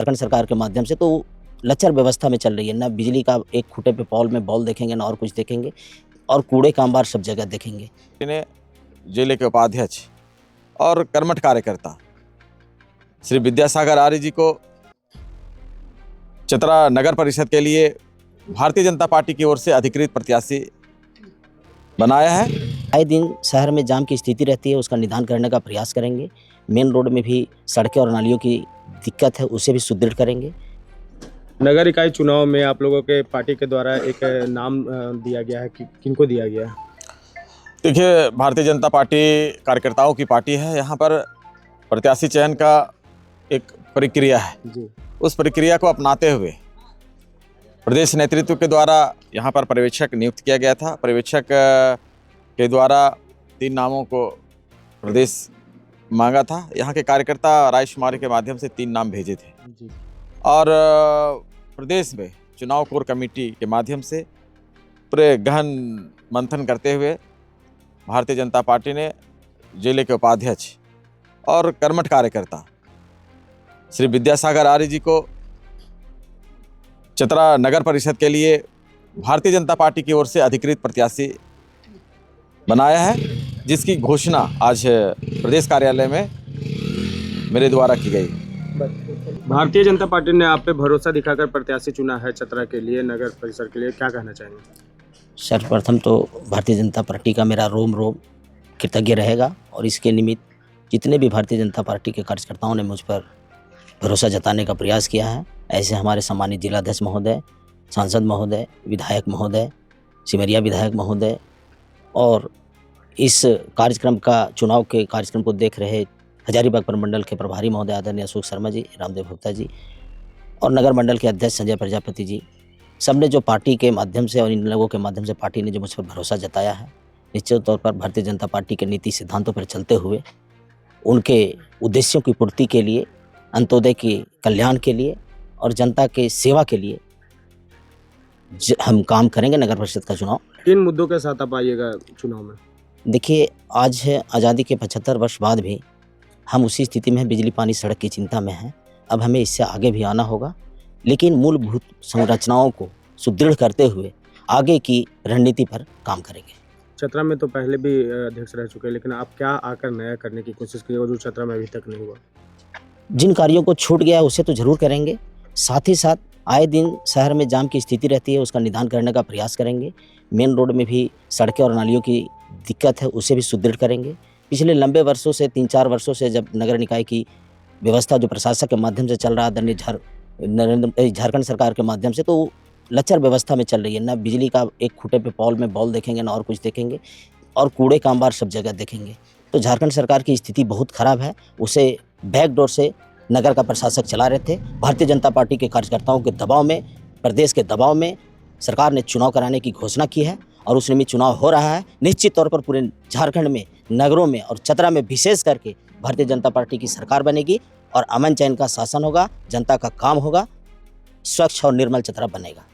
झारखंड सरकार के माध्यम से तो लचर व्यवस्था में चल रही है। ना बिजली का एक खूंटे पे पॉल में बॉल देखेंगे, ना और कुछ देखेंगे, और कूड़े का अंबार सब जगह देखेंगे। इन्हें जिले के उपाध्यक्ष और कर्मठ कार्यकर्ता श्री विद्यासागर आर्य जी को चतरा नगर परिषद के लिए भारतीय जनता पार्टी की ओर से अधिकृत प्रत्याशी बनाया है। आए दिन शहर में जाम की स्थिति रहती है, उसका निदान करने का प्रयास करेंगे। मेन रोड में भी सड़कें और नालियों की दिक्कत है, उसे भी सुदृढ़ करेंगे। नगर इकाई चुनाव में आप लोगों के पार्टी के द्वारा एक नाम दिया गया है कि किनको दिया गया है? देखिए, भारतीय जनता पार्टी कार्यकर्ताओं की पार्टी है। यहाँ पर प्रत्याशी चयन का एक प्रक्रिया है जी। उस प्रक्रिया को अपनाते हुए प्रदेश नेतृत्व के द्वारा यहाँ पर पर्यवेक्षक नियुक्त किया गया था। पर्यवेक्षक के द्वारा 3 नामों को प्रदेश मांगा था। यहाँ के कार्यकर्ता रायशुमारी के माध्यम से 3 नाम भेजे थे जी। और प्रदेश में चुनाव कोर कमेटी के माध्यम से पूरे गहन मंथन करते हुए भारतीय जनता पार्टी ने जिले के उपाध्यक्ष और कर्मठ कार्यकर्ता श्री विद्यासागर आर्य जी को चतरा नगर परिषद के लिए भारतीय जनता पार्टी की ओर से अधिकृत प्रत्याशी बनाया है, जिसकी घोषणा आज प्रदेश कार्यालय में मेरे द्वारा की गई। भारतीय जनता पार्टी ने आप पे भरोसा दिखाकर प्रत्याशी चुना है चतरा के लिए, नगर परिषद के लिए, क्या कहना चाहेंगे? सर्वप्रथम तो भारतीय जनता पार्टी का मेरा रोम रोम कृतज्ञ रहेगा, और इसके निमित्त जितने भी भारतीय जनता पार्टी के कार्यकर्ताओं ने मुझ पर भरोसा जताने का प्रयास किया है, ऐसे हमारे सम्मानित जिलाध्यक्ष महोदय, सांसद महोदय, विधायक महोदय, सिमरिया विधायक महोदय, और इस कार्यक्रम का चुनाव के कार्यक्रम को देख रहे हजारीबाग प्रमंडल के प्रभारी महोदय आदरणीय अशोक शर्मा जी, रामदेव भुक्ता जी, और नगर मंडल के अध्यक्ष संजय प्रजापति जी, सबने जो पार्टी के माध्यम से और इन लोगों के माध्यम से पार्टी ने जो मुझ पर भरोसा जताया है, निश्चित तौर पर भारतीय जनता पार्टी के नीति सिद्धांतों पर चलते हुए उनके उद्देश्यों की पूर्ति के लिए, अंत्योदय के कल्याण के लिए और जनता के सेवा के लिए हम काम करेंगे। नगर परिषद का चुनाव किन मुद्दों के साथ आप आइएगा चुनाव में? देखिए, आज है आज़ादी के 75 वर्ष बाद भी हम उसी स्थिति में हैं, बिजली पानी सड़क की चिंता में हैं। अब हमें इससे आगे भी आना होगा, लेकिन मूलभूत संरचनाओं को सुदृढ़ करते हुए आगे की रणनीति पर काम करेंगे। चतरा में तो पहले भी अध्यक्ष रह चुके हैं, लेकिन आप क्या आकर नया करने की कोशिश कीजिएगा जो चतरा में अभी तक नहीं हुआ? जिन कार्यों को छूट गया उसे तो जरूर करेंगे, साथ ही साथ आए दिन शहर में जाम की स्थिति रहती है, उसका निदान करने का प्रयास करेंगे। मेन रोड में भी सड़कें और नालियों की दिक्कत है, उसे भी सुदृढ़ करेंगे। पिछले लंबे वर्षों से 3-4 वर्षों से जब नगर निकाय की व्यवस्था जो प्रशासक के माध्यम से चल रहा है, आदरणीय झारखंड सरकार के माध्यम से, तो लचर व्यवस्था में चल रही है। ना बिजली का एक खूंटे पे पॉल में बॉल देखेंगे, ना और कुछ देखेंगे, और कूड़े का अंबार सब जगह देखेंगे। तो झारखंड सरकार की स्थिति बहुत खराब है, उसे बैकडोर से नगर का प्रशासक चला रहे थे। भारतीय जनता पार्टी के कार्यकर्ताओं के दबाव में, प्रदेश के दबाव में सरकार ने चुनाव कराने की घोषणा की है, और उस निमित्त चुनाव हो रहा है। निश्चित तौर पर पूरे झारखंड में, नगरों में और चतरा में विशेष करके भारतीय जनता पार्टी की सरकार बनेगी और अमन चैन का शासन होगा, जनता का काम होगा, स्वच्छ और निर्मल चतरा बनेगा।